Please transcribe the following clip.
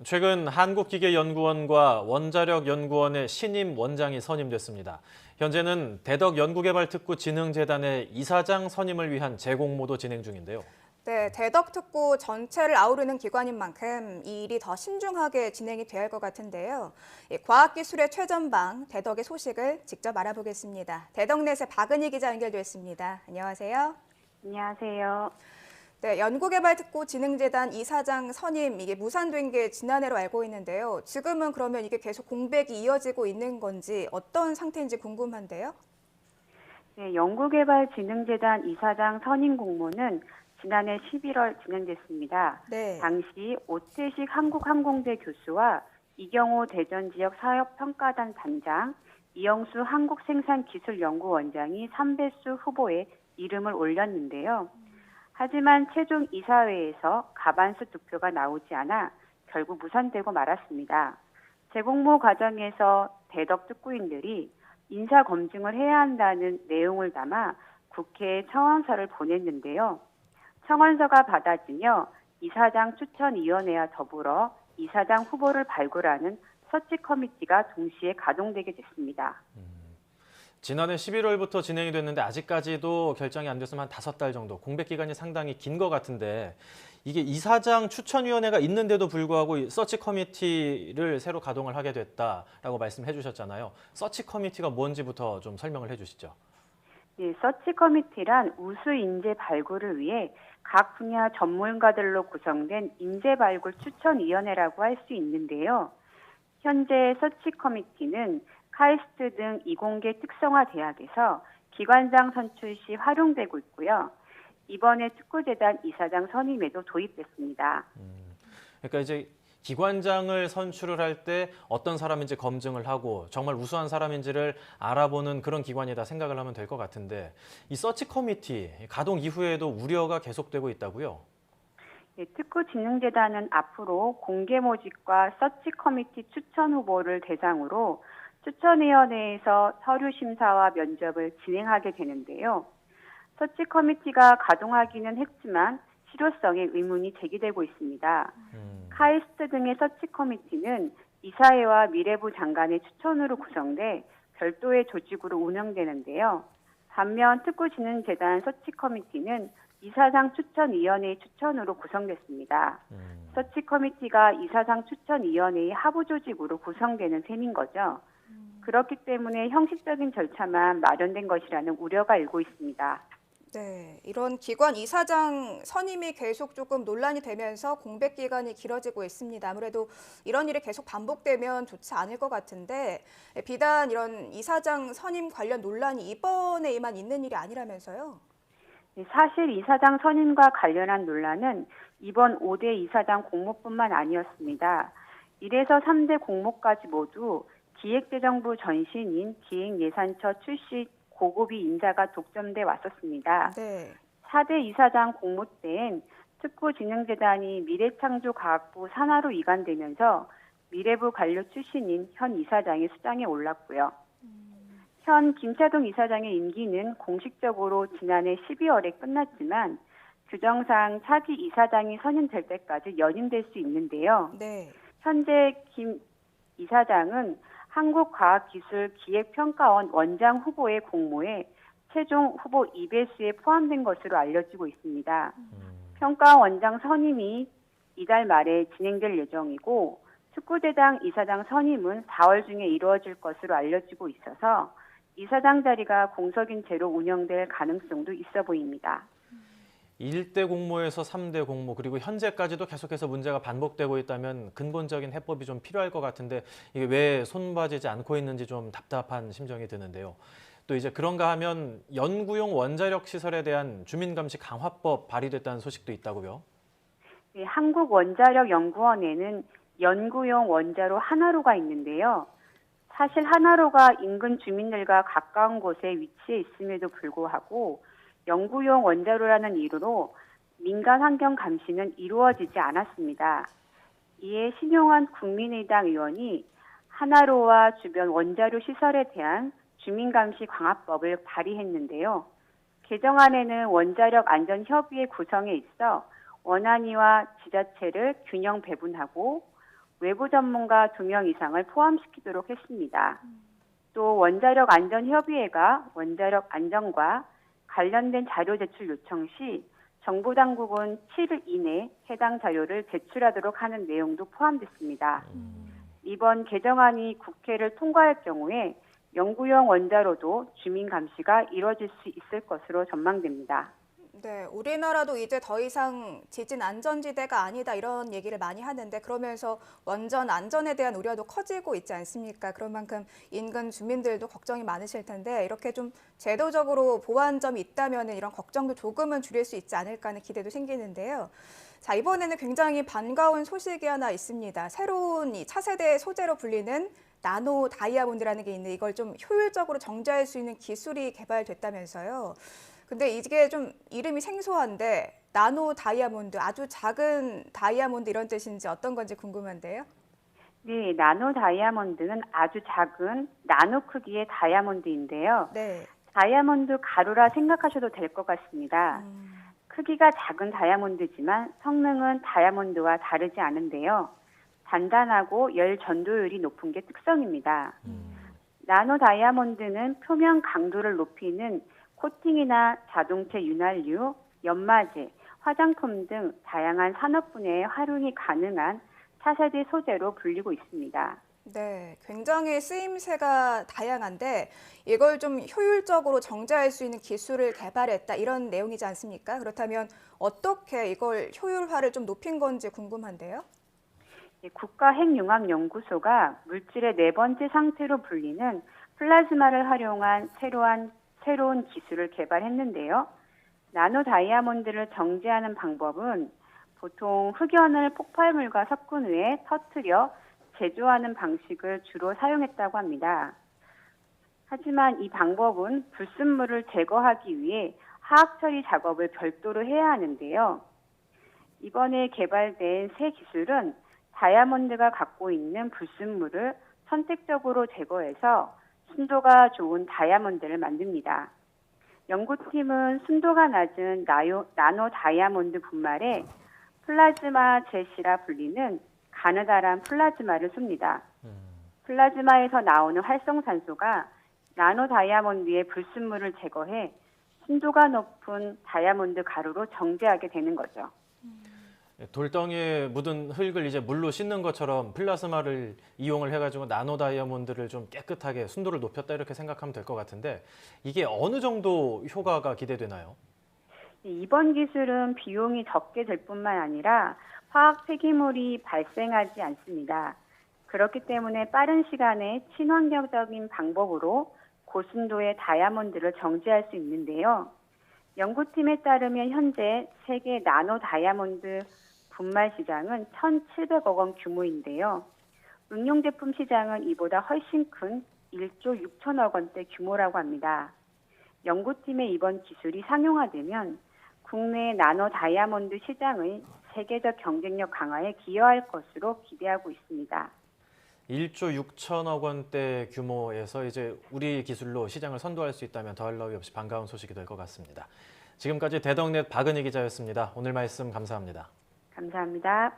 최근 한국기계연구원과 원자력연구원의 신임 원장이 선임됐습니다. 현재는 대덕연구개발특구진흥재단의 이사장 선임을 위한 재공모도 진행 중인데요. 네, 대덕특구 전체를 아우르는 기관인 만큼 이 일이 더 신중하게 진행이 돼야 할 것 같은데요. 과학기술의 최전방, 대덕의 소식을 직접 알아보겠습니다. 대덕넷의 박은희 기자 연결됐습니다. 안녕하세요. 안녕하세요. 네, 연구개발특구 진흥재단 이사장 선임 이게 무산된 게 지난해로 알고 있는데요. 지금은 그러면 이게 계속 공백이 이어지고 있는 건지 어떤 상태인지 궁금한데요. 네, 연구개발진흥재단 이사장 선임 공모는 지난해 11월 진행됐습니다. 네. 당시 오태식 한국항공대 교수와 이경호 대전지역 사업평가단 단장, 이영수 한국생산기술연구원장이 3배수 후보에 이름을 올렸는데요. 하지만 최종 이사회에서 과반수 득표가 나오지 않아 결국 무산되고 말았습니다. 재공모 과정에서 대덕 특구인들이 인사검증을 해야 한다는 내용을 담아 국회에 청원서를 보냈는데요. 청원서가 받아지며 이사장 추천위원회와 더불어 이사장 후보를 발굴하는 서치 커미티가 동시에 가동되게 됐습니다. 지난해 11월부터 진행이 됐는데 아직까지도 결정이 안 됐으면 한 5달 정도, 공백 기간이 상당히 긴 것 같은데 이게 이사장 추천위원회가 있는데도 불구하고 서치 커미티를 새로 가동을 하게 됐다라고 말씀해 주셨잖아요. 서치 커미티가 뭔지부터 좀 설명을 해 주시죠. 네, 서치 커미티란 우수 인재 발굴을 위해 각 분야 전문가들로 구성된 인재 발굴 추천위원회라고 할 수 있는데요. 현재 서치 커미티는 카이스트 등 이공계 특성화 대학에서 기관장 선출 시 활용되고 있고요. 이번에 특구재단 이사장 선임에도 도입됐습니다. 그러니까 이제 기관장을 선출을 할 때 어떤 사람인지 검증을 하고 정말 우수한 사람인지를 알아보는 그런 기관이다 생각을 하면 될 것 같은데 이 서치 커미티 가동 이후에도 우려가 계속되고 있다고요? 네, 특구진흥재단은 앞으로 공개 모집과 서치 커미티 추천 후보를 대상으로 추천위원회에서 서류 심사와 면접을 진행하게 되는데요. 서치 커미티가 가동하기는 했지만 실효성에 의문이 제기되고 있습니다. 카이스트 등의 서치 커미티는 이사회와 미래부 장관의 추천으로 구성돼 별도의 조직으로 운영되는데요. 반면 특구진흥재단 서치 커미티는 이사장 추천위원회의 추천으로 구성됐습니다. 서치 커미티가 이사장 추천위원회의 하부 조직으로 구성되는 셈인 거죠. 그렇기 때문에 형식적인 절차만 마련된 것이라는 우려가 일고 있습니다. 네, 이런 기관 이사장 선임이 계속 조금 논란이 되면서 공백 기간이 길어지고 있습니다. 아무래도 이런 일이 계속 반복되면 좋지 않을 것 같은데 비단 이런 이사장 선임 관련 논란이 이번에만 있는 일이 아니라면서요? 사실 이사장 선임과 관련한 논란은 이번 5대 이사장 공모뿐만 아니었습니다. 1에서 3대 공모까지 모두 기획재정부 전신인 기획예산처 출신 고급이 인사가 독점돼 왔었습니다. 네. 4대 이사장 공모 때엔 특구진흥재단이 미래창조과학부 산하로 이관되면서 미래부 관료 출신인 현 이사장이 수장에 올랐고요. 현 김차동 이사장의 임기는 공식적으로 지난해 12월에 끝났지만 규정상 차기 이사장이 선임될 때까지 연임될 수 있는데요. 네. 현재 김 이사장은 한국과학기술기획평가원 원장 후보의 공모에 최종 후보 2배수에 포함된 것으로 알려지고 있습니다. 평가원장 선임이 이달 말에 진행될 예정이고 특구대당 이사장 선임은 4월 중에 이루어질 것으로 알려지고 있어서 이사장 자리가 공석인 채로 운영될 가능성도 있어 보입니다. 1대 공모에서 3대 공모 그리고 현재까지도 계속해서 문제가 반복되고 있다면 근본적인 해법이 좀 필요할 것 같은데 이게 왜 손봐지지 않고 있는지 좀 답답한 심정이 드는데요. 또 이제 그런가 하면 연구용 원자력 시설에 대한 주민감시 강화법 발의됐다는 소식도 있다고요. 네, 한국원자력연구원에는 연구용 원자로 하나로가 있는데요. 사실 하나로가 인근 주민들과 가까운 곳에 위치해 있음에도 불구하고 연구용 원자로라는 이유로 민간 환경 감시는 이루어지지 않았습니다. 이에 신용환 국민의당 의원이 하나로와 주변 원자로 시설에 대한 주민감시 강화법을 발의했는데요. 개정안에는 원자력 안전협의회 구성에 있어 원안위와 지자체를 균형 배분하고 외부 전문가 2명 이상을 포함시키도록 했습니다. 또 원자력 안전협의회가 원자력 안전과 관련된 자료 제출 요청 시 정부 당국은 7일 이내 해당 자료를 제출하도록 하는 내용도 포함됐습니다. 이번 개정안이 국회를 통과할 경우에 영구형 원자로도 주민 감시가 이뤄질 수 있을 것으로 전망됩니다. 네, 우리나라도 이제 더 이상 지진 안전지대가 아니다 이런 얘기를 많이 하는데 그러면서 원전 안전에 대한 우려도 커지고 있지 않습니까? 그런 만큼 인근 주민들도 걱정이 많으실 텐데 이렇게 좀 제도적으로 보완 점이 있다면 이런 걱정도 조금은 줄일 수 있지 않을까 하는 기대도 생기는데요. 자, 이번에는 굉장히 반가운 소식이 하나 있습니다. 새로운 이 차세대 소재로 불리는 나노 다이아몬드라는 게 있는데 이걸 좀 효율적으로 정제할 수 있는 기술이 개발됐다면서요. 근데 이게 좀 이름이 생소한데 나노 다이아몬드, 아주 작은 다이아몬드 이런 뜻인지 어떤 건지 궁금한데요. 네, 나노 다이아몬드는 아주 작은 나노 크기의 다이아몬드인데요. 네. 다이아몬드 가루라 생각하셔도 될 것 같습니다. 크기가 작은 다이아몬드지만 성능은 다이아몬드와 다르지 않은데요. 단단하고 열 전도율이 높은 게 특성입니다. 나노 다이아몬드는 표면 강도를 높이는 코팅이나 자동차 윤활유, 연마제, 화장품 등 다양한 산업 분야에 활용이 가능한 차세대 소재로 불리고 있습니다. 네, 굉장히 쓰임새가 다양한데 이걸 좀 효율적으로 정제할 수 있는 기술을 개발했다 이런 내용이지 않습니까? 그렇다면 어떻게 이걸 효율화를 좀 높인 건지 궁금한데요. 국가핵융합연구소가 물질의 네 번째 상태로 불리는 플라즈마를 활용한 새로운 기술을 개발했는데요. 나노 다이아몬드를 정제하는 방법은 보통 흑연을 폭발물과 섞은 후에 터뜨려 제조하는 방식을 주로 사용했다고 합니다. 하지만 이 방법은 불순물을 제거하기 위해 화학 처리 작업을 별도로 해야 하는데요. 이번에 개발된 새 기술은 다이아몬드가 갖고 있는 불순물을 선택적으로 제거해서 순도가 좋은 다이아몬드를 만듭니다. 연구팀은 순도가 낮은 나노 다이아몬드 분말에 플라즈마 젯이라 불리는 가느다란 플라즈마를 씁니다. 플라즈마에서 나오는 활성산소가 나노 다이아몬드의 불순물을 제거해 순도가 높은 다이아몬드 가루로 정제하게 되는 거죠. 돌덩이에 묻은 흙을 이제 물로 씻는 것처럼 플라스마를 이용을 해가지고 나노 다이아몬드를 좀 깨끗하게 순도를 높였다 이렇게 생각하면 될 것 같은데 이게 어느 정도 효과가 기대되나요? 이번 기술은 비용이 적게 들 뿐만 아니라 화학 폐기물이 발생하지 않습니다. 그렇기 때문에 빠른 시간에 친환경적인 방법으로 고순도의 다이아몬드를 정제할 수 있는데요. 연구팀에 따르면 현재 세계 나노 다이아몬드 분말 시장은 1,700억 원 규모인데요. 응용 제품 시장은 이보다 훨씬 큰 1조 6천억 원대 규모라고 합니다. 연구팀의 이번 기술이 상용화되면 국내 나노 다이아몬드 시장의 세계적 경쟁력 강화에 기여할 것으로 기대하고 있습니다. 1조 6천억 원대 규모에서 이제 우리 기술로 시장을 선도할 수 있다면 더할 나위 없이 반가운 소식이 될 것 같습니다. 지금까지 대덕넷 박은희 기자였습니다. 오늘 말씀 감사합니다. 감사합니다.